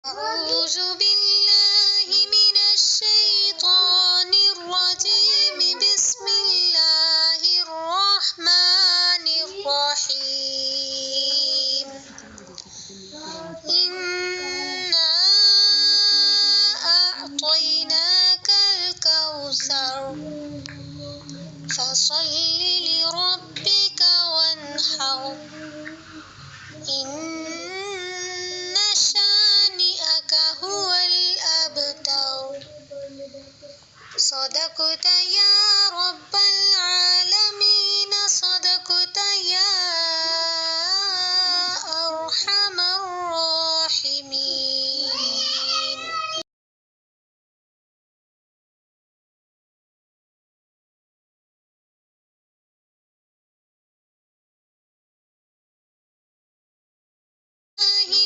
أعوذ بالله من الشيطان الرجيم. بسم الله الرحمن الرحيم. إنا أعطيناك الكوثر فصل لربك وانحر. إن شانئك هو الأبتر. صدقت يا رب العالمين. صدقت يا أرحم الراحمين.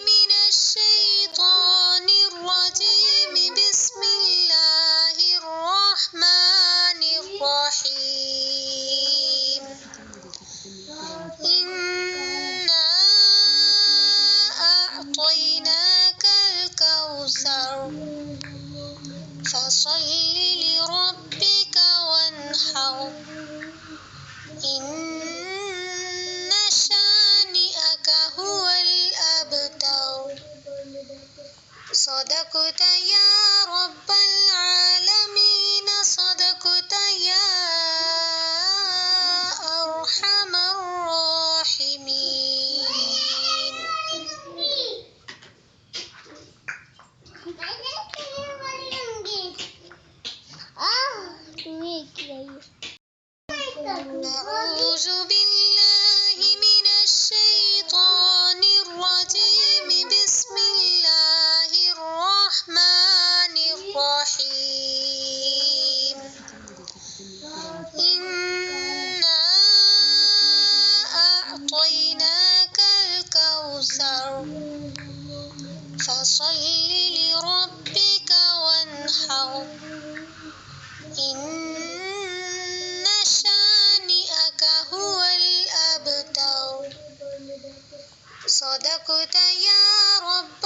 من الشيطان الرجيم. بسم الله الرحمن الرحيم. إنا أعطيناك الكوثر فصل لربك وانحر. إن شانئك هو الأبتر. صدقت يا رب العالمين. صدقت يا أرحم الراحمين. أعوذ بالله من الشيطان الرجيم. بسم الله الرحمن الرحيم. إنا أعطيناك الكوثر فصل لربك وانحر. إن شانئك هو الأبتر. صدقت يا رب